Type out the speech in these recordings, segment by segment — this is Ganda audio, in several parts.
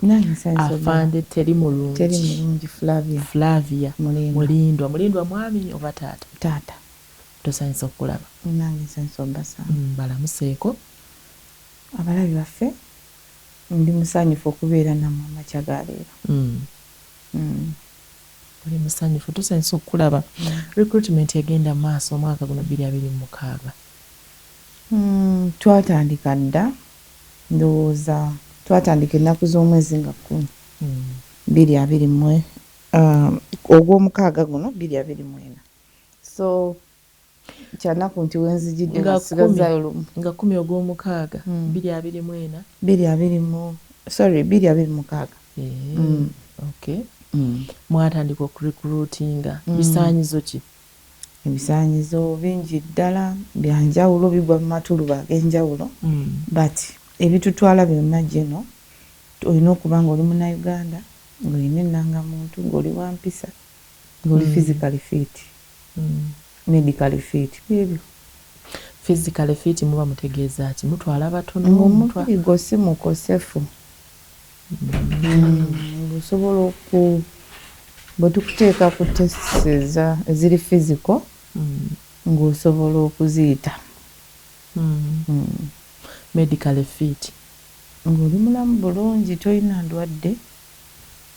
Nange nsanyusa afande teri mulungi Flavia mulindwa mwami oba taata tosanyusa okulaba. Nange nsanyusa obbasanga. Balamuseeko abalabi baffe, ndi musanyufu okubeera nammwe amakya galeero. Oli musanyufu tusanyusa okulaba. Recruitment egenda maaso omwaka guno 2026. Twatandika dda ndowooza twatandika ennaku z'omwezi nga 10 ogw'omukaaga guno 2024. So kyanaku nti wenzijidde ngasigazayo lumu nga 10 ogw'omukaaga 2026. Okay. Mwatandika okurecruitinga bisaanyizo ki? Ebisaanyizo bingi ddala byanjawulo bigwa mu matuluba ag'enjawulo, but ebitutwala byonna gino olina okuba nga oli Munnayuganda, ng'olina ennangamuntu, ng'oli wa mpisa, ng'oli physically fit, medically fit. Ebyo physically fit muba mutegeeza ki? Mutwala batono ng'omubiri si mukosefu. Osobola bwe tukuteeka ku tests eziri physical ng'osobola okuziyita medically fit, ng'oli mulamu bulungi, tolina ndwadde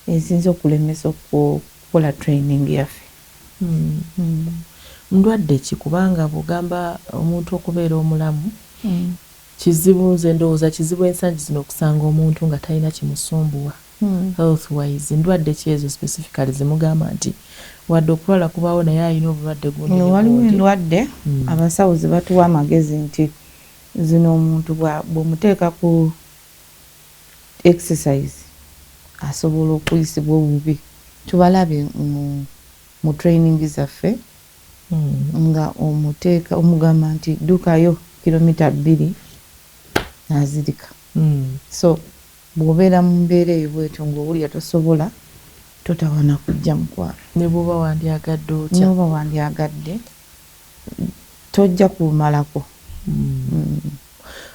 eziyinza okulemesa okukola training yaffe. Ndwadde ki? Kubanga bw'ogamba omuntu okubeera omulamu kizibu, nze ndowooza kizibu ensangi zino okusanga omuntu nga talina kimusumbuwa health wise. Ndwadde ki ezo specifically zemugamba nti wadde okulwala kubaawo naye alina obulwadde gundi? Waliwo endwadde abasawo ze batuwa amagezi nti zino omuntu bw'omuteeka ku exercise asobola okuyisibwa obubi. Tubalabe mu training zaffe nga omugamba nti ddukayo kilomita 2 n'azirika. So bw'obeera mu mbeera eyo bwetyo ng'owulira tosobola, totawana kujja mukwano. Ne bw'oba wandyagadde otya? N'oba wandyagadde tojja kumalako.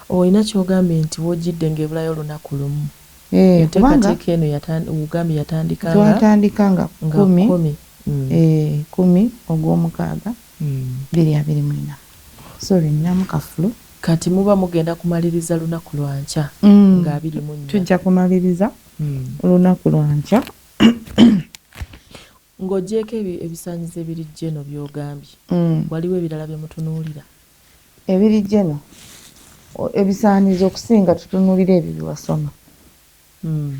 Olina kyogambye nti wojjidde ng'ebulayo olunaku lumu. Enteekateeka eno ugambye yatandika nga 10 ogw'omukaaga 2024. Sorry, ninamu kafulu. Kati muba mugenda kumaliriza lunaku lwankya nga 24. Tujja kumaliriza olunaku lwankya. Ng'ogyeko ebisaanyizo ebirijja eno by'ogambye, waliwo ebirala bye mutunuulira? Ebirijja eno ebisaanizo okusinga tutunuulira ebyo bye wasoma.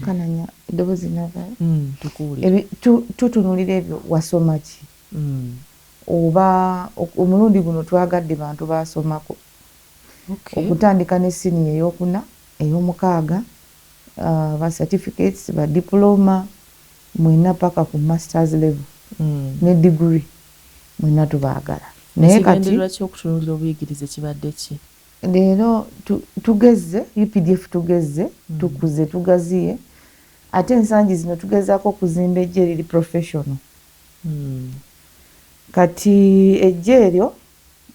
Kananya eddoboozi nava tutunuulira ebyo wasoma ki, oba omulundi guno twagadde bantu baasomako. Okutandika ne siniya ey'okuna, ey'omukaaga, ba certificates, ba diploma, mwena paka ku masters level ne degree, mwena tubaagala. Naye kati lwaki okutunuulira obuyigirize kibadde ki? Leero tugezze, UPDF tugezze, tukuze tugaziye, ate ensangi zino tugezaako okuzimba ejje eriri professional. Kati ejje eryo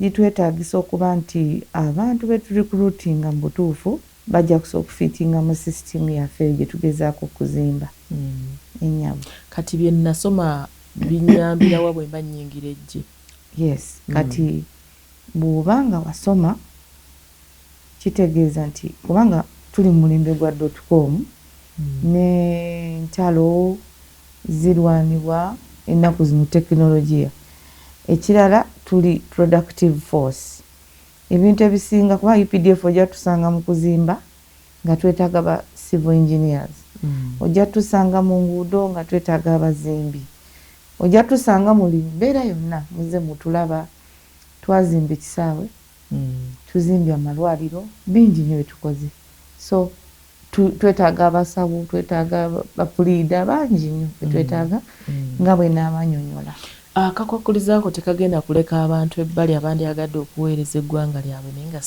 litwetaagisa okuba nti abantu be turecruitinga mu butuufu bajja kusobola okufiitinga mu system yaffe gye tugezaako okuzimba ennyabo. Kati bye nasoma binyambirawa bwe mba nnyingira ejje? Yes, kati bw'obanga wasoma kitegeeza nti kubanga tuli mu mulembe gwa .com n'entalo zirwanibwa ennaku zino tekinologiya. Ekirala tuli productive force. Ebintu ebisinga kuba UPDF ojja tusanga mu kuzimba nga twetaaga ba civil engineers. Ojja tusanga mu nguudo nga twetaaga abazimbi. Ojja tusanga muli mbeera yonna muze mutulaba. Twazimba ekisaawe, tuzimbye amalwaliro, bingi nnyo betukoze. So twetaaga abasawo, twetaaga bapuliida bangi nnyo betwetaaga nga bwe n'abanyonyola. Akakwakulizaako tekagenda kuleka abantu ebbali abandyagadde okuweereza eggwanga lyabwe naye nga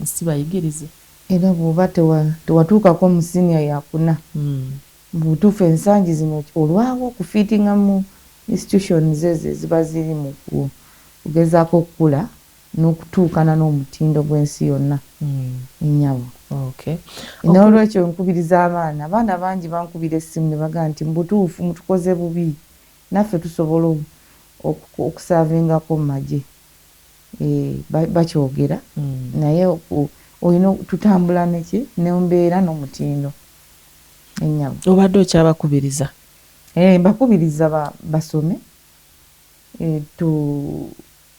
sibayigirize. Era bw'oba tewatuukako mu siniya yakuna, butuufu ensangi zino olwawo okufiitinga mu institutions ezo eziba ziri mu kugezaako okukula n'okutuukana n'omutindo gw'ensi yonna ennyabo. Okay. N'olwekyo nkubiriza abaana bangi bankubira essimu ne bagaa nti mbutuufu mutukoze bubi naffe tusobola okusaavingako mu magye. Bakyogera naye olina tutambula neki nembeera n'omutindo ennyabo. Obadde okyabakubiriza? Mbakubiriza basome.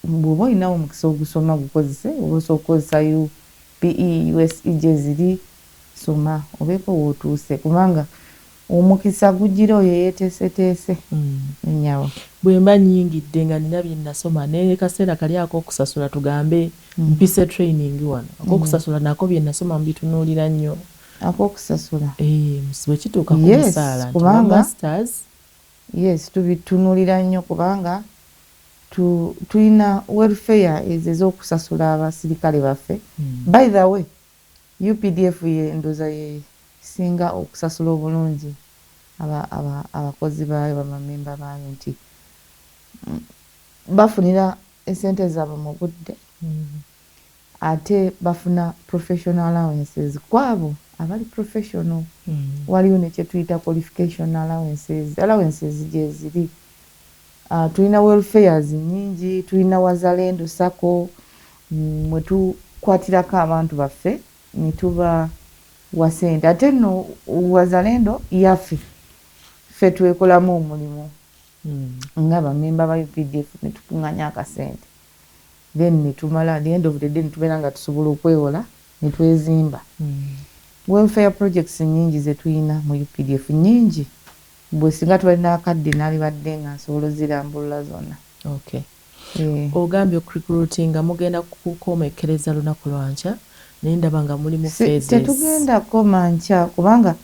Bw'oba olinawo omukisa ogusoma gukozese, oba osobola okukozesa UPE, USE gye ziri, soma obeeko wootuuse kubanga omukisa gugira oyo yeeteeseteese ennyabo. Bwe mba nnyingidde nga nina bye nasoma ne kaseera kali ak'okusasula tugambe mpise training wano ak'okusasula nako bye nasoma mbitunuulira nnyo. Ak'okusasula bwe kituuka ku musaala kubanga masters tubitunuulira nnyo kubanga tulina welfare ez'okusasula abasirikale baffe. By the way UPDF ndooza ye singa okusasula obulungi abakozi baayo bamamemba baayo nti bafunira esente zaabwe mu budde ate bafuna professional allowances kwabo abali professional. Waliwo ne kye tuyita qualification allowances gye ziri. Tulina welfares nnyingi, tulina Wazalendo Sacco mwe tukwatirako abantu baffe ne tuba wa ssente. Ate nno Wazalendo yaffe ffe twekolamu omulimu nga bamemba ba UPDF ne tukuŋŋanya akasente then ne tumala the end of the day ne tubeera nga tusobola okwewola ne twezimba. Welfare projects nnyingi ze tulina mu UPDF nnyingi. Bwe singa tubalina akadde nalibadde nga nsobola ozirambulula zonna. Okay. Ogambye okurecruitinga mugenda kukomekereza lunaku lwankya naye ndaba nga muli mu phases. Tetugenda kukoma nkya kubanga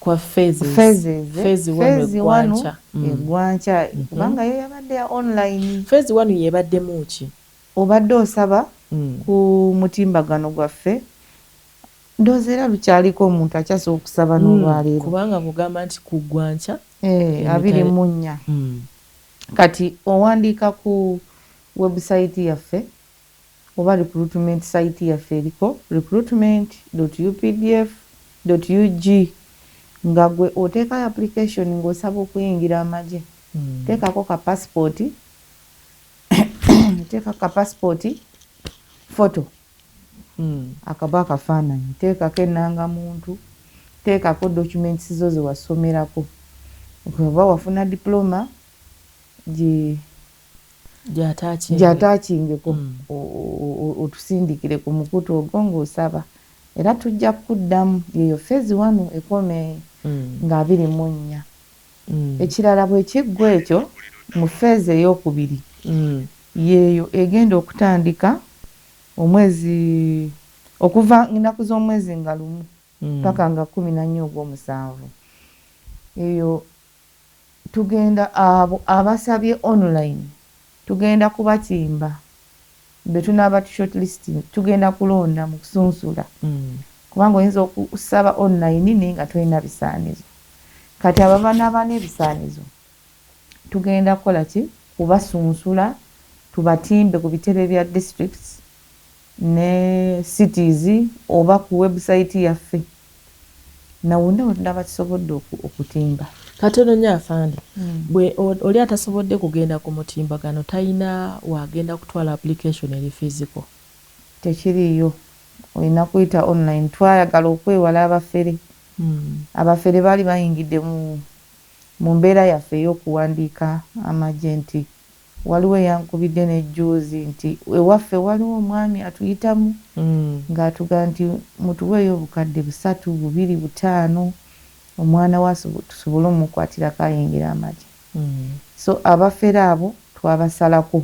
kwa phases. Phase 1 eggwankya kubanga yo yabadde ya online. Phase 1 yebaddemu ki? Obadde osaba ku mutimbagano gwaffe. Ndowooza era lukyaliko omuntu akyasobola okusaba n'olwaleero kubanga bugamba nti ku ggwankya 24 kati owandiika ku website yaffe oba recruitment site yaffe eriko recruitment.updf.ug nga gwe oteekayo application ng'osaba okuyingira amagye. Teekako ka passport photo akaba akafaananyi, teekako ennangamuntu, teekako documents zo ze wasomerako. Oba wafuna diploma gyataakingeko otusindikire ku mukutu ogwo ng'osaba. Era tujja kuddamu yeyo phase 1 ekome nga 24. Ekirala bwe kiggwa ekyo mu phase ey'okubiri yeeyo egenda okutandika omwezi okuva ennaku z'omwezi nga 1 paka nga 14 ogw'omusanvu. Eyo tugenda abo abasabye online tugenda kubatimba be tunaaba shortlisting tugenda kulonda mu kusunsula kubanga oyinza okusaba online naye nga tolina bisaanizo. Kati ababa n'ebisaanizo tugenda kukola ki? Kubasunsula tubatimbe ku bitebe bya districts ne cities oba ku website yaffe nawonna wetundaba kisobodde okutimba. Katono nnyo afande. Bwe oli atasobodde kugenda ku mutimbagano talina wagenda kutwala application eri physical? Tekiriiyo, olina kuyita online. Twayagala okwewala abafere. Abafere baali bayingidde mu mbeera yaffe ey'okuwandiika amagye nti waliwo eyankubidde n'ejjuuzi nti ewaffe waliwo omwami atuyitamu ng'atugaa nti mutuweeyo obukadde 3, 2, 5 omwana wa tusobole omukwatirako ayingira amagye. So abafere abo twabasalako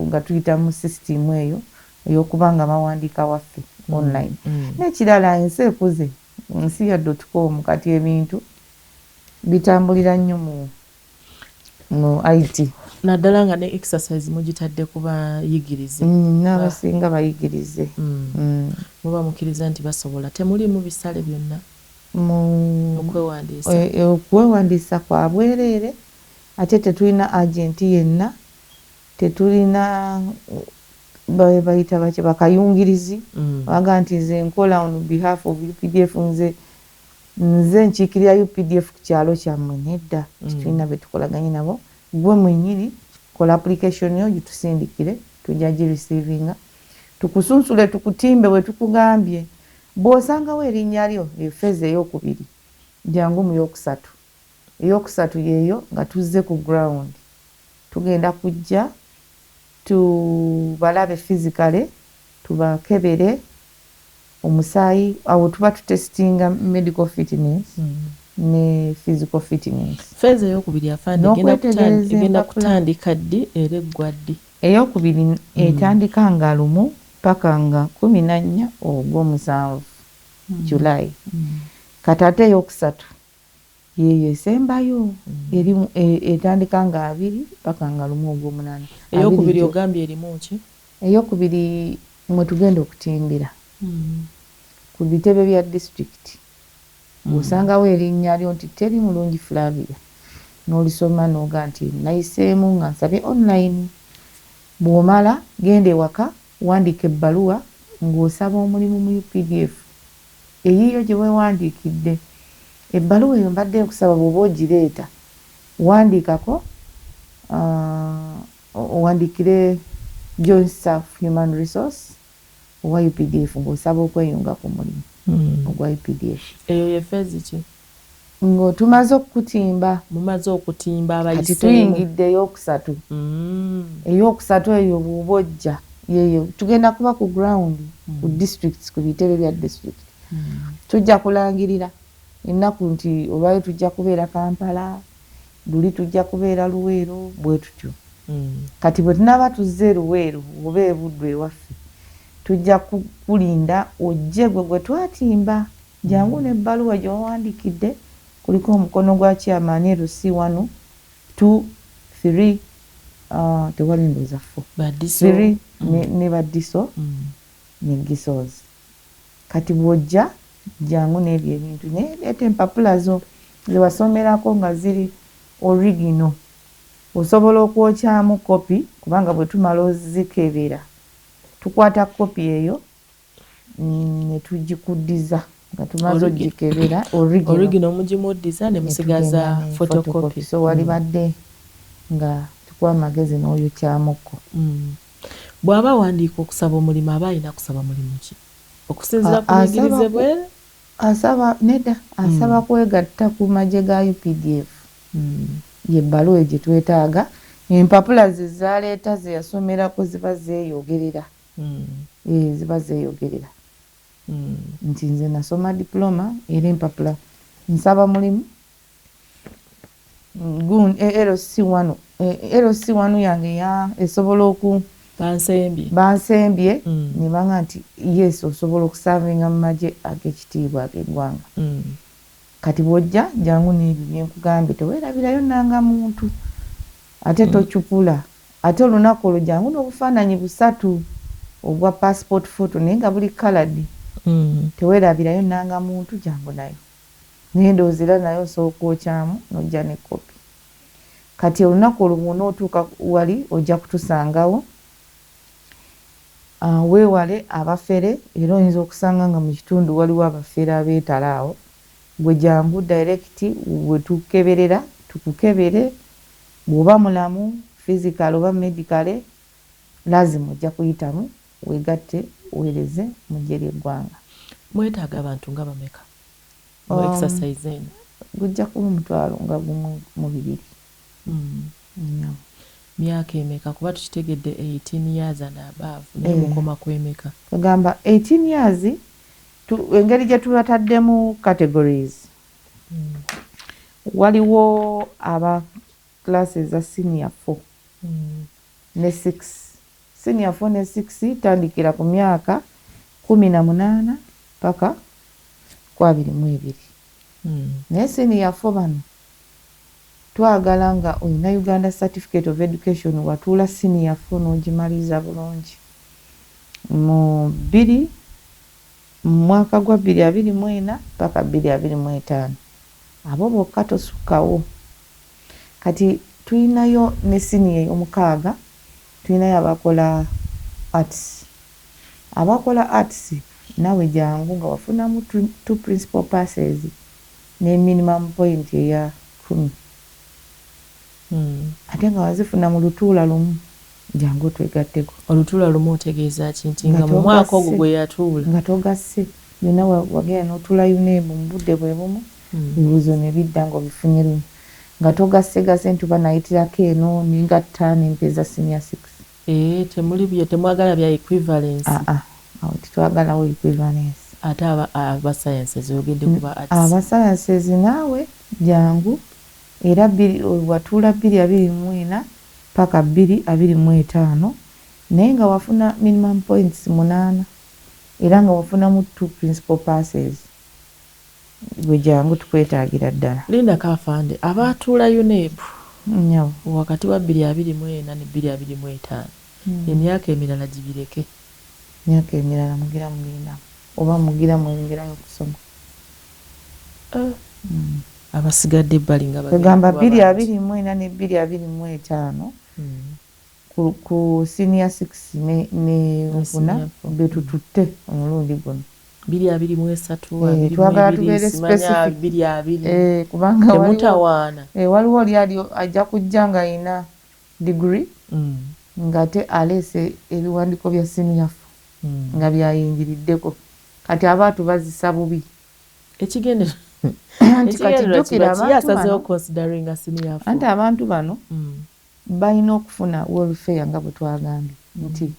nga tuyita mu system eyo ey'okuba nga bawandiika waffe online. N'ekirala ensi ekuze, ensi ya .com kati ebintu bitambulira nnyo mu IT. Naddala nga ne exercise mugitadde ku bayigirize. N'abasinga bayigirize. Muba mukkiriza nti basobola. Temuli mu bisale byonna okwewandiisa? Okwewandiisa kwa bwereere ate tetulina agenti yenna, tetulina bayita baki bakayungirizi baga nti nze nkola on behalf of UPDF nze nkiikirira UPDF ku kyalo kyammwe nedda tulina be tukolaganye nabo gwe mwenyini kola application yo gitusindikire tujja girecevinga tukusunsule tukutimbe bwe tukugambye bw'osangawo erinnya lyo efeeza ey'okubiri jangu mu yokusatu eyokusatu yeeyo nga tuzze ku ground tugenda kujja tubalabe physically tubakebere omusaayi awo tuba tutestinga medical fitness ne physical fitness. Feeza ey'okubiri afande egenda kutandika ddi era eggwa ddi? Ey'okubiri etandika nga 1 paka nga 14 Ogw'omusanvu July. Kati ate ey'okusatu yeeyo esembayo erimu etandika nga 2 paka nga 1 Ogw'omunaana. Ey'okubiri ogambye erimu ki? Ey'okubiri mwe tugenda okutimbira ku bitebe bya district. Osangawo erinnya lyo nti teri mulungi Flavia n'olisoma n'oga nti nayiseemu nga nsabye online. Bw'omala genda ewaka wandiika ebbaluwa ng'osaba omulimu mu UPDF eyiyo gye weewandiikidde. Ebbaluwa eyo mbadde nkusaba bw'oba ogireeta wandiikako owandiikire Joint Staff Human Resource owa UPDF ng'osaba okweyunga ku mulimu ogwa UPDF. Eyo ye feezi ki? Ng'otumaze okutimba. Mumaze okutimba abayiseemu. Kati tuyingidde ey'okusatu. Ey'okusatu eyo bw'oba ojja yeeyo tugenda kuba ku ground ku districts ku bitebe bya district. Tujja kulangirira ennaku nti obayo tujja kubeera Kampala, luli tujja kubeera Luweero bwe tutyo. Kati bwe tunaaba tuzze Luweero oba e Buddu ewaffe tujja kulinda ojje gwe twatimba jangu n'ebbaluwa gy'owandiikidde kuliko omukono gwa chairman LC1 2 3 tewali ndooza 4 ne baddiso ne gisozi. Kati bw'ojja jangu n'ebyo ebintu neeta empapula zo ze wasomerako nga ziri original. Osobola okwokyamu kopi kubanga bwe tumala ozikebera tukwata kopi eyo ne tugikuddiza nga tumaze ogikebera original mugimuddiza ne musigaza photocopy. So wali badde nga tukuwa amagezi n'oyokyamukko. Bw'aba wandiika okusaba omulimu aba alina kusaba mulimu ki? Okusinziira ku buyigirize bwe? Asaba nedda asaba kwegatta ku magye ga UPDF. Y'ebbaluwa gye twetaaga. Empapula ze zaaleeta ze yasomerako ziba zeeyogerera. Ziba zeeyogerera nti nze nasoma diploma era empapula nsaba mulimu LC1 yange esobola oku bansembye ne banga nti yes osobola okusavinga mu magye ag'ekitiibwa ag'eggwanga. Kati bw'ojja jangu n'ebyo byenkugambye teweerabirayo nanga muntu ate tocupula ate olunaku olwo jangu n'obufaananyi 3 obwa passport photo naye nga buli colored. Teweerabirayo nanga muntu jangu nayo n'endoozera nayo osobola okwokyamu n'ojja ne kopi. Kati olunaku olwo bw'onootuuka wali ojja kutusangawo. Weewale abafere era oyinza okusanga nga mu kitundu waliwo abafere abeetala awo. Gwe jangu direct we tukeberera tukukebere bw'oba mulamu physical oba medical lazima ojja kuyitamu weegatte weereze mu ggye ly'eggwanga. Mwetaaga abantu nga bameka mu exercise eno? Gujja kuba omutwalo nga gumu mu 2. Myaka emeka kuba tukitegedde 18 years and above naye mukoma kwemeka? Kagamba 18 years engeri gye tubataddemu categories. Waliwo aba classes za senior 4 ne 6. Senior 4 ne 6 tandikira ku myaka 18 paka ku 22. Naye senior 4 bano twagala nga olina Uganda Certificate of Education watuula senior 4 n'ogimaliza bulungi mu mwaka gwa 2024 paka 2025. Abo bokka tosukkawo. Kati tulinayo ne senior ey'omukaaga tulinayo abakola arts. Abakola arts nawe jangu nga wafunamu 2 principal passes ne minimum point eya 10. Ate nga wazifuna mu lutuula lumu jangu twegatteko. Olutuula lumu otegeeza kinti nga mu mwaka ogwo gwe yatuula nga togasse yonna wagenda n'otuula yuneebu mu budde bwe bumu ebibuuzo ne bidda ng'obifunye lumu nga togassegase nti oba nayitirako eno ningatta nempeza senior 6. Temuli bye temwagala bya equivalence. Awo titwagalawo equivalence. Ate aba sciences ogedde kuba arts. Aba sciences naawe jangu era watuula 224 paka 225 naye nga wafuna minimum points 8 era nga wafunamu 2 principal passes gwe jangu tukwetaagira ddala. Linda Kafande abatuula UNEB nyawo wakati wa 224 ne 225 emyaka emirala gibireke. Emyaka emirala mugira mugenda oba mugira mwengerayo kusoma. Abasigadde ebbali nga bagamba 224 ne 225 ku senior 6 ne nfuna betututte omulundi guno 223 twagala tubeere specific kubanga temutawaana waliwo oli ajja kujja nga ayina degree ng'ate aleese ebiwandiiko bya senior nga byayingiriddeko kati abaatu bazisa bubi ekigendera anti kati jjukira abantu bano balina okufuna welfare nga bwe twagambye nti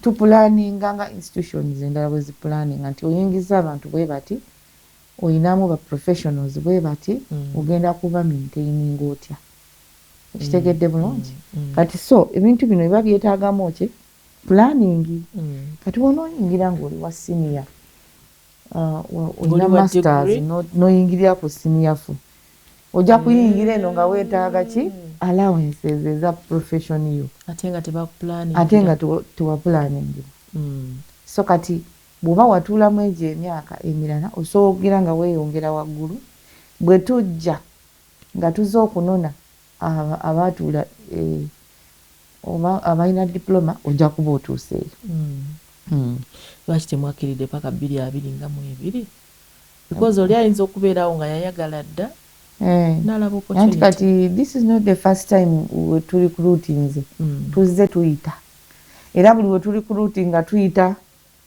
tupulaninga nga institutions endala bwe zipulaninga nti oyingiza abantu bwe bati oyinamu ba professionals bwe bati ogenda kuba maintaining otya kitegedde bulungi kati so ebintu bino biba byetaagamu ki planning kati wonooyingira ng'oli wa senior olina masters noyingirira ku senior fu ojja kuyingira eno nga weetaaga ki allowances eza profession yo ate nga tewapulaningira so kati bw'oba watuulamu egyo emyaka emirala osobola nga weeyongera waggulu bwe tujja nga tuza okunona abaatuula oba abalina diploma ojja kuba otuuseeyo. Lwaki temwakiridde paka 222 because oli ayinza okubeerawo nga yayagala dda n'alaba opportunity. Kati this is not the first time we recruiting tuzze tuyita era buli we recruiting tuyita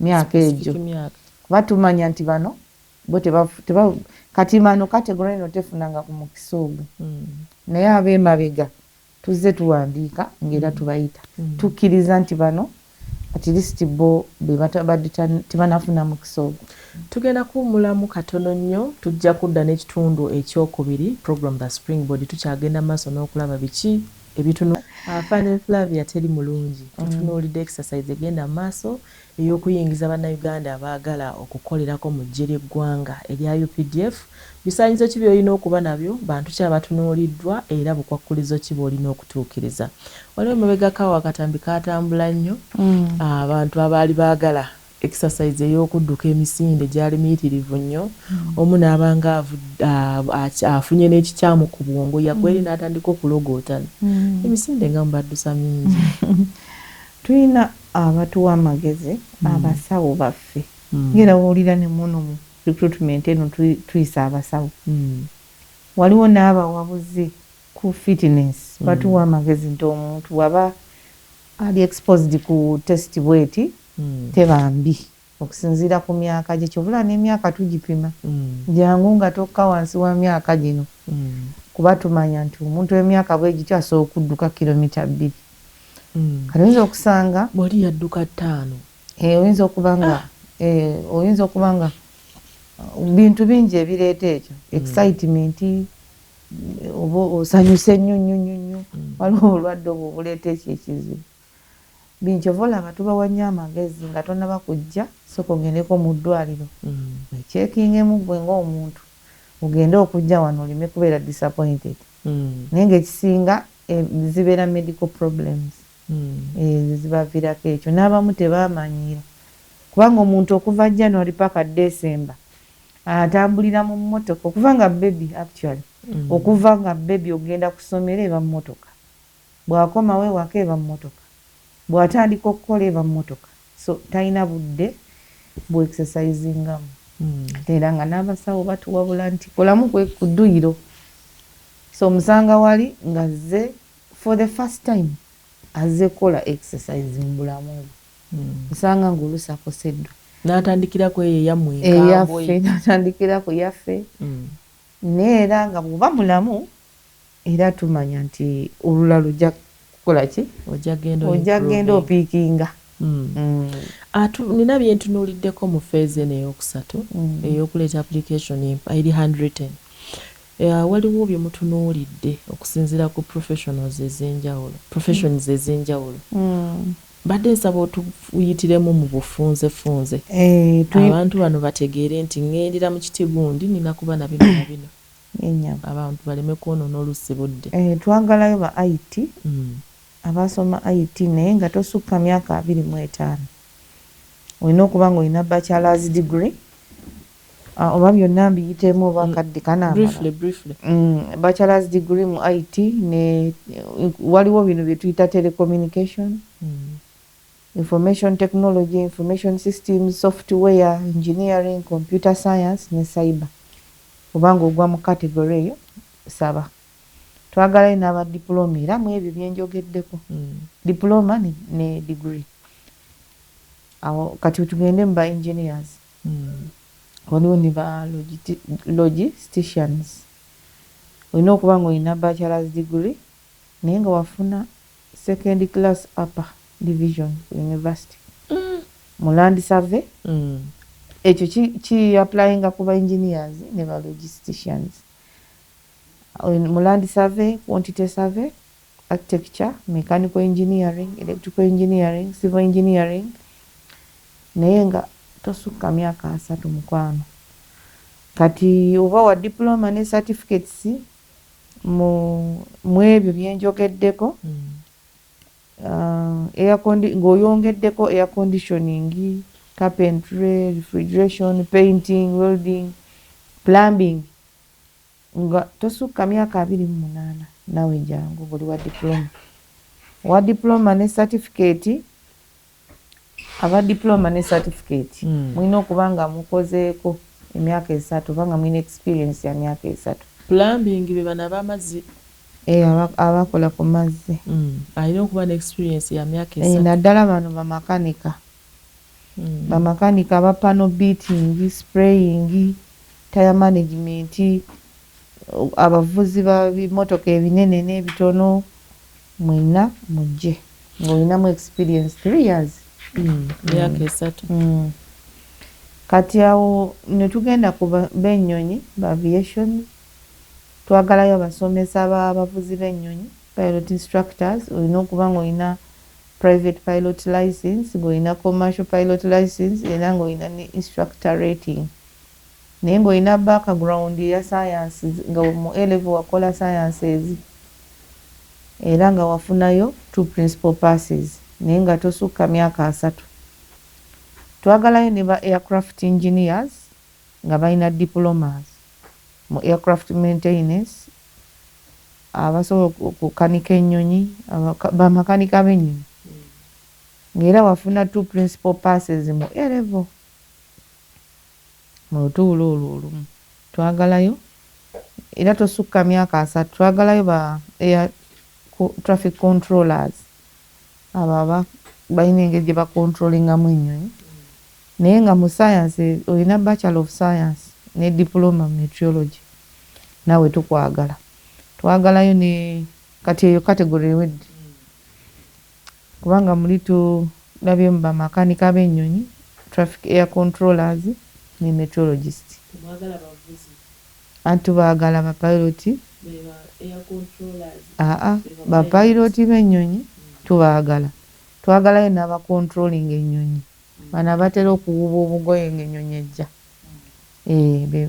myaka egyo kuba tumanya nti bano bo kati mano category eno tefunanga ku mukisa ogwo naye ab'emabega tuzze tuwandiika ng'era tubayita tukkiriza nti bano at least bo bebatabadde tebanafuna mukisa ogwo. Tugenda kuwummulamu katono nnyo tujja kudda n'ekitundu ekyokubiri program the Springboard tukyagenda maaso n'okulaba biki ebitunu Fane Flavia teri mulungi tutunuulidde exercise egenda maaso ey'okuyingiza bannayuganda abaagala okukolerako mu ggye ly'eggwanga erya UPDF. Bisaanyizo ki by'olina okuba nabyo, bantu ki abatunuuliddwa era bukwakkulizo ki bw'olina okutuukiriza. Waliwo emabegako akatambi kaatambula nnyo abantu abaali baagala exercise ey'okudduka emisinde gyali miyitirivu nnyo omu n'abanga afunye n'ekikyamu ku bwongo yakweri n'atandika okulogootana emisinde nga mubaddusa mingi. Tulina abatuwa amagezi abasawo baffe ngera wulira ne muno mu recruitment eno tuyisa abasawo waliwo n'abawabuzi ku fitness batuwa amagezi nti omuntu waba ali exposed ku test bweti tebambi okusinziira ku myaka gye kyobula n'emyaka tugipima jangu nga tokka wansi wa myaka gino kuba tumanya nti omuntu w'emyaka bwe gityo asobola okudduka kilomita 2 kati oyinza okusanga bw'oli yadduka 5 oyinza okuba nga bintu bingi ebireeta ekyo excitement oba osanyuse nnyo waliwo obulwadde obwo obuleeta ekyo ekizibu binkyova olaba tubawa nnyo amagezi nga tonnaba kujja sooka ogendeko mu ddwaliro ekyekingemu gwe ng'omuntu ogende okujja wano olime kubeera disappointed naye ngaekisinga zibeera medical problems zibaviirako ekyo n'abamu tebamanyiira kubanga omuntu okuva January paka December atambulira mu mmotoka okuva nga baby actually okuva nga baby ogenda kusomera eba mmotoka bw'akomawo ewaka eba mmotoka bw'atandika okukola eba mmotoka so talina budde bwe exercisingamu era nga n'abasawo batuwabula nti kolamu ku dduyiro so omusanga wali nga zze for the first time azze kola exercise mu bulamu bwe nsanga ng'oluusi akoseddwa n'atandikirako eyammwe eyaffe n'atandikirako yaffe naye era nga bw'oba mulamu era tumanya nti olula lujja kukola ki ojja genda opiikinga. Nina bye ntunuuliddeko mu feezi eno ey'okusatu ey'okuleeta application eri 110 waliwo bye mutunuulidde okusinziira ku professions ez'enjawulo badde nsaba otuyitiremu mu bufunzefunze abantu bano bategeere nti ŋŋendera mu kiti gundi nina kuba na bino na bino abantu baleme kwonoona olusi budde. Twagalayo ba IT abasoma IT naye nga tosukka myaka 25 olina okuba nga olina bachelor's degree oba byonna mbiyitemu oba kadde briefly bachelor's degree mu IT ne waliwo bino bye tuyita telecommunication information technology, information systems, software engineering, computer science ne cyber obanga ogwa mu category eyo saba. Twagalayo n'aba diploma era mu ebyo byenjogeddeko diploma ne degree awo kati tugende mu ba engineers waliwo ne ba logisticians olina okuba nga olina bachelor's degree naye nga wafuna second class upper division ku university mu land survey ekyo ki applyinga ku ba engineers ne ba logisticians mu land survey, quantity survey, architecture, mechanical engineering, electrical engineering, civil engineering naye nga tosukka myaka 3 mukwano kati oba wa diploma ne certificates mu ebyo byenjogeddeko ng'oyongeddeko air conditioning, carpentry, refrigeration, painting, welding, plumbing nga tosukka myaka 28 nawe jangu buli wa diploma ne certificate aba diploma ne certificate mulina okuba nga mukozeeko emyaka 3 obanga mulina experience ya myaka 3. Plumbing be bana b'amazzi abakola ku mazzi alina okuba ne experience ya myaka 3 naddala bano bamakanika aba panel beating, spraying, tire management, abavuzi ba bimotoka ebinene n'ebitono mwina mujje ng'olinamu experience 3 years myaka 3 kati awo ne tugenda ku b'ennyonyi ba aviation twagalayo abasomesa b'abavuzi b'ennyonyi pilot instructors olina okuba ng'olina private pilot license ng'olina commercial pilot license era ng'olina ne instructor rating naye ng'olina background ya science nga mu A-level wakola sciences era nga wafunayo 2 principal passes naye nga tosukka myaka 3. Twagalayo ne ba aircraft engineers nga balina diplomas mu aircraft maintenance abasobola okukanika ennyonyi bamakanika b'ennyonyi ng'era wafuna 2 principal passes mu A-level mu lutuulo olwo olumu. Twagalayo era tosukka myaka 3. Twagalayo ba air traffic controllers abo balina engeri gye bakontrolingamu ennyonyi naye nga mu science olina bachelor of science ne diploma meteorology nawe tukwagala. Twagalayo ne kati eyo category ewedde kubanga muli tulabye mu bamakanika b'ennyonyi traffic air controllers ne meteorologist tubaagala bapiloti bapiloti b'ennyonyi tubaagala. Twagalayo n'abacontrolling ennyonyi bano abatera okuwuba obugoye ng'ennyonyi ejja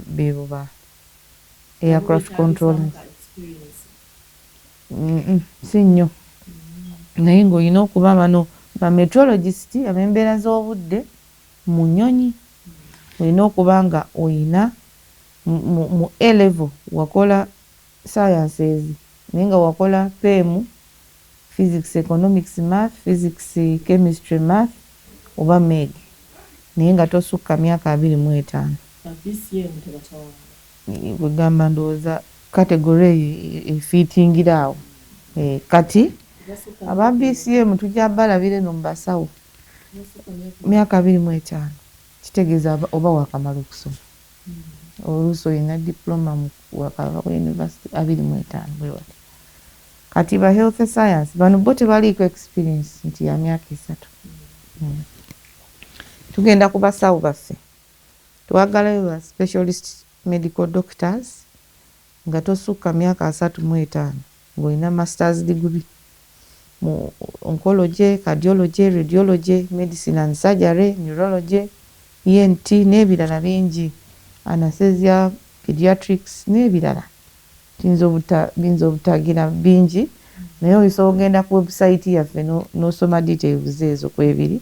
bebo ba aircraft controlling si nnyo naye ng'olina okuba bano ba meteorologist ab'embeera z'obudde mu nnyonyi olina okuba nga olina mu A-level wakola sciences naye nga wakola PEM physics economics math physics chemistry math oba meg naye nga tosukka myaka 25 kugamba ndowooza kategore efiitingira awo kati aba BCM tujja balabire no mu basawo myaka 25 kitegeeza oba wakamala okusoma oluusi olina diploma mu university 25 bwe wati kati ba health science bano bo tebaliiko experience nti ya myaka 3 tugenda ku basawo baffe twagalayo ba specialist medical doctors nga tosukka myaka 35 ng'olina masters degree mu oncology, cardiology, radiology, medicine and surgery, neurology, ENT n'ebirala bingi, anesthesia, pediatrics n'ebirala binza obutagira bingi naye oyinza ogenda ku website yaffe n'osoma details ezo kwebiri.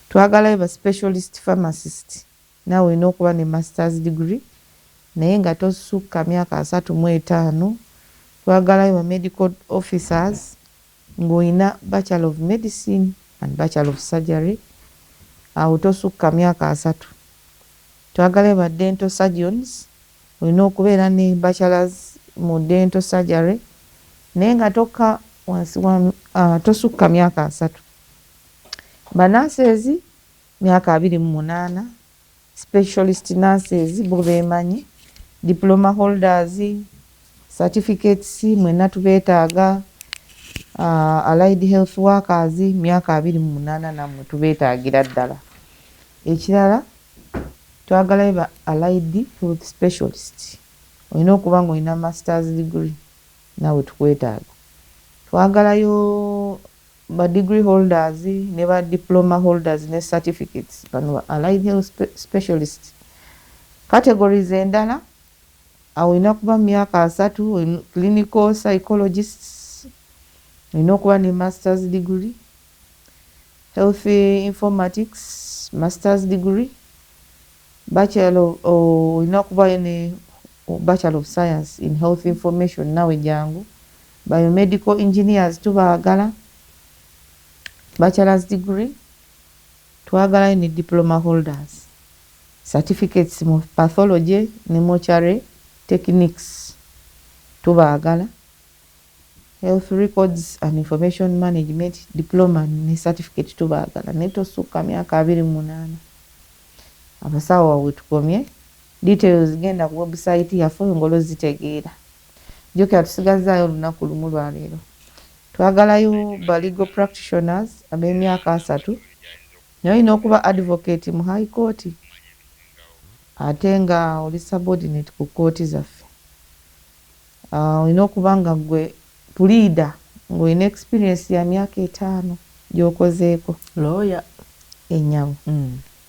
Twagalayo ba specialist pharmacist naawe olina okuba ne masters degree naye nga tosukka myaka 35. Twagalayo ba medical officers ng'olina bachelor of medicine and bachelor of surgery awo tosukka myaka 3. Twagalayo ba dental surgeons olina okubeera ne bachelors mu dental surgery naye nga tokka wansi tosukka myaka 3. Ba nurses myaka 28, specialist nurses bo beemanyi, diploma holders, certificates mwenna tubeetaaga, allied health workers myaka 28 nammwe tubeetaagira ddala. Ekirala twagalayo ba allied health specialist olina okuba ng'olina masters degree naawe tukwetaaga. Twagalayo ba degree holders ne ba diploma holders ne certificates bano allied health specialist. Categories endala awo olina kuba myaka 3, clinical psychologists olina okuba ne masters degree, health informatics masters degree, bachelor olina okuba ne bachelor of science in health information nawe jangu. Biomedical engineers tubaagala bachelor's degree. Twagalayo ne diploma holders, certificates mu pathology ne mortuary techniques tubaagala. Health records and information management diploma ne certificate tubaagala naye tosukka myaka 28. Abasawo wawe tukomye. Details genda ku website yaffe ngolo zitegeera. Jjukira tusigazaayo olunaku lumu lwaleero. Twagalayo ba legal practitioners ab'emyaka 3 naye olina okuba advocate mu high court ate nga oli subordinate ku kooti zaffe. Olina okuba nga gwe pleader ng'olina experience ya myaka 5 gy'okozeeko lawyer enyawo.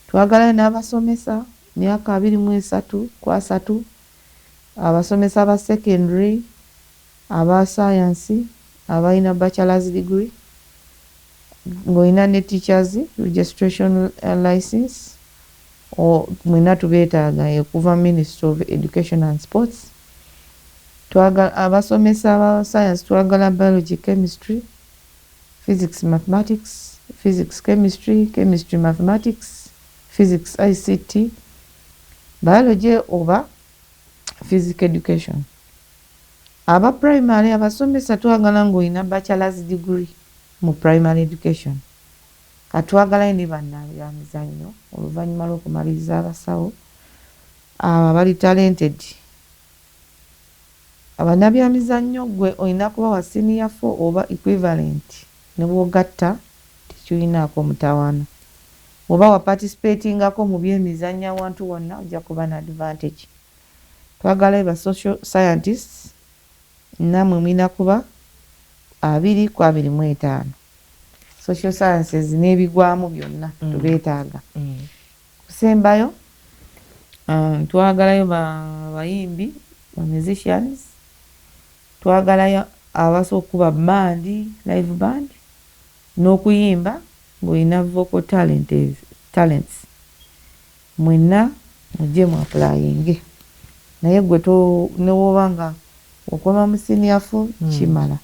Twagalayo n'abasomesa myaka 23 abasomesa ba secondary aba science abalina bachelor's degree ng'olina ne teachers registration license mwena tubeetaaga okuva Ministry of Education and Sports. Twagala abasomesa ba science twagala biology, chemistry, physics, mathematics, physics, chemistry, chemistry, mathematics, physics, ICT, biology oba physical education. Aba primary abasomesa twagala ng'olina bachelor's degree mu primary education. Katwagalayo ne bannabyamizannyo oluvannyuma lw'okumaliriza abasawo abali talented. Abannabyamizannyo gwe olina kuba wa senior 4 oba equivalent ne bw'ogatta tekiyinaako mutawaana. Oba wa participatingako mu byemizannyo awantu wonna ojja kuba na advantage. Twagalayo ba social scientists nammwe mulina kuba 2 ku 25. Social sciences n'ebigwamu byonna tubeetaaga. Kusembayo twagalayo bayimbi ba musicians. Twagalayo abasobola okuba bandi live band n'okuyimba ng'olina vocal talents mwenna mujje mu applying. Naye gwe newooba nga okoma mu senior 4 kimala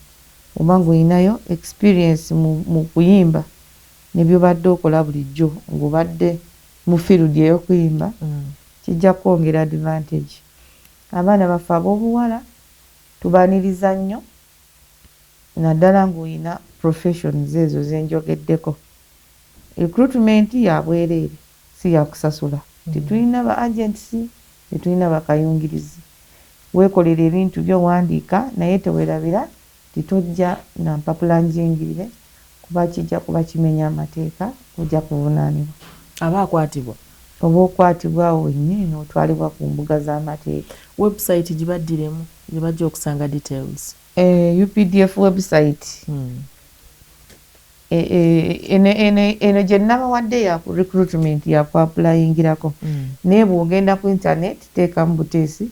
oba ng'olinayo experience mu kuyimba nebyobadde okola bulijjo ng'obadde mu field ey'okuyimba kijja kwongera advantage. Abaana baffe ab'obuwala tubaaniriza nnyo naddala ng'olina professions ezo zenjogeddeko. Recruitment ya bwereere si yakusasula. Tetulina ba agency, tetulina bakayungirizi. Weekolera ebintu by'owandiika naye teweerabira titojja na mpapula njingirire kuba kijja kuba kimenya amateeka ojja kuvunaanibwa. Aba akwatibwa? Oba okwatibwa wennyini n'otwalibwa ku mbuga z'amateeka. Website gibaddiremu gye bajja okusanga details? UPDF website. Eno gye nnabawadde ya recruitment ya ku-applyingirako. Naye bw'ogenda ku internet teekamu buteesi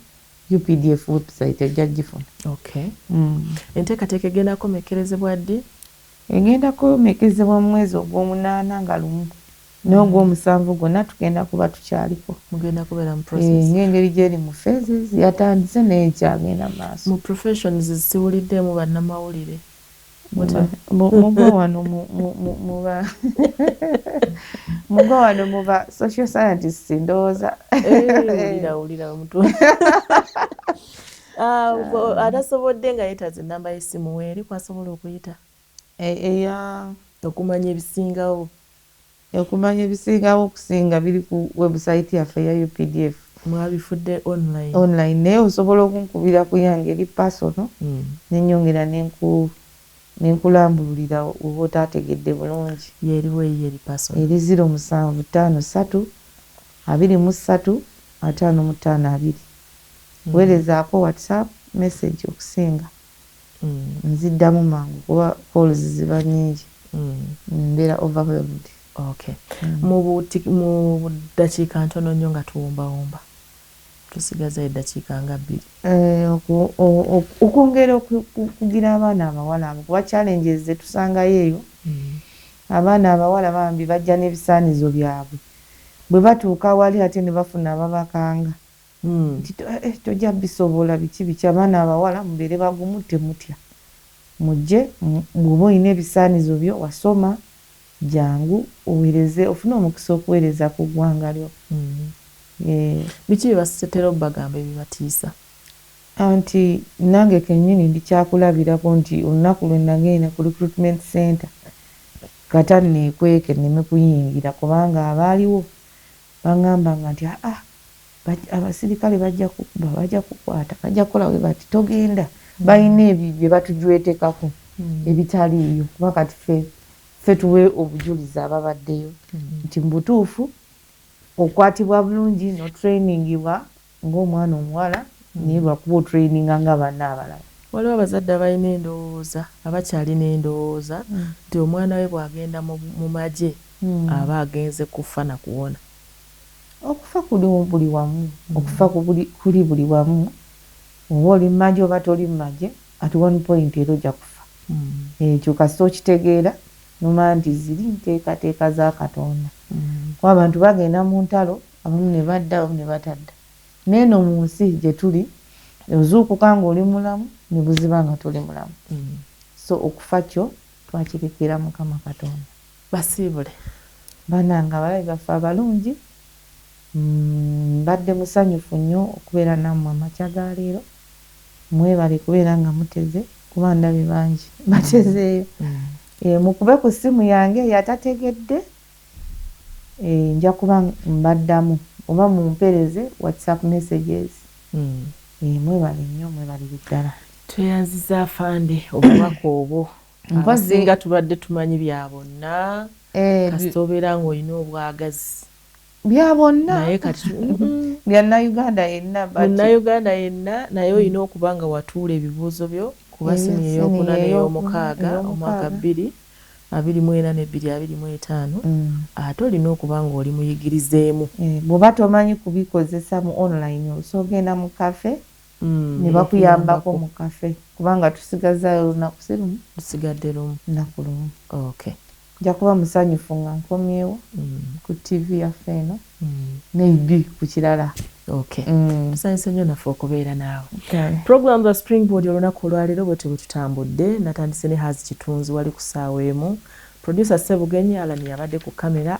UPDF website ejja gifuna. Okay. Enteekateeka egenda kumekerezebwa ddi? Egenda kumekerezebwa mu mwezi ogw'omunaana nga lumu. N'ogw'omusanvu gwonna tugenda kuba tukyaliko. Mugenda kubeera mu process. Ng'engeri gy'eri mu phases yatandise naye nkyagenda maaso. Mu professions siwuliddemu bannamawulire. Mugwa wano muba social scientists ndowooza. Ulira omuntu. Atasobodde nga yeetaze ennamba y'essimu weeri kwasobola okuyita? Okumanya ebisingawo. Okumanya ebisingawo okusinga biri ku website yaffe ya UPDF. Mwabifudde online? Online naye osobola okunkubira ku yange eri personal n'ennyongera n'enkulambululira oba otaategedde bulungi. Yeeriwo eri personal? Eri 0753 23 55 2. Weerezaako WhatsApp message okusinga. Nziddamu mangu kuba calls ziba nnyingi. Mbeera overwhelmed. Okay. Mu ddakiika ntono nnyo nga tuwumbawumba. Tusigaza eddakiika nga 2. Okwongera okugira abaana abawala abo kuba challenges ze tusangayo eyo. Abaana abawala bambi bajja n'ebisaanizo byabwe. Bwe batuuka wali ate ne bafuna ababakanga. Tojja bisobola biki abaana abawala mubeere bagumu temutya. Mujje bw'oba olina ebisaanizo byo wasoma jangu oweereze ofune omukisa okuweereza ku ggwanga lyo. Biki bye basetera obbagamba ebibatiisa? Anti nange kennyini ndikyakulabirako nti olunaku lwe nagenda ku recruitment center kata neekweke nneme kuyingira kubanga abaaliwo baŋŋambanga nti abasirikale bajja kukuba bajja kukwata bajja kukola we bati togenda balina ebyo bye batujwetekako ebitaliiyo kuba kati ffe tuwe obujulizi ababaddeyo nti mu butuufu okwatibwa bulungi n'otrainingibwa ng'omwana omuwala naye lwakuba otraininga nga banna abalala. Waliwo abazadde abalina endowooza abakyalina endowooza nti omwana we bw'agenda mu magye aba agenze kufa na kuwona. Okufa kuli buli wamu, okufa kuli buli wamu. Oba oli mu magye oba toli mu magye at one point era ojja kufa. Ekyo kasita okitegeera nomanya nti ziri nteekateeka za Katonda. Kuba abantu bagenda mu ntalo abamu ne badda abamu ne batadda. N'eno mu nsi gye tuli ozuukuka ng'oli mulamu ne buziba nga toli mulamu. So okufa kyo twakirekera Mukama Katonda. Basiibule bannange abalabi baffe abalungi, mbadde musanyufu nnyo okubeera nammwe amakya ga leero. Mwebale kubeera nga muteze kuba ndabye bangi batezeeyo. Mukube ku ssimu yange yatategedde nja kuba mbaddamu oba mumpereze WhatsApp messages. Mwebale nnyo, mwebale ddala. Tweyanziza afande obubaka obwo. Abasinga tubadde tumanyi bya bonna kasita obeera ng'olina obwagazi bya bonna naye kati bya Nnayuganda yenna. Munnayuganda yenna naye olina okuba nga watuula ebibuuzo byo kuba sini ey'okuna n'ey'omukaaga omwaka 2024-2025 ate olina okuba nga oli muyigirizeemu. Bw'oba tomanyi kubikozesa mu online osogenda mu kafe ne bakuyambako mu kafe kubanga tusigazaayo olunaku sirumu lusigadde lumu lunaku lumu. Okay. Nja kuba musanyufu nga nkomyewo ku TV yaffe eno maybe ku kirala. Okay. Tusanyuse nnyo naffe okubeera naawe. Okay. Program za Springboard olunaku olwaleero bwe tutambudde natandise ne Hazi Kitunzi wali ku ssaawa emu. Producer Ssebugenyi Alani yabadde ku kamera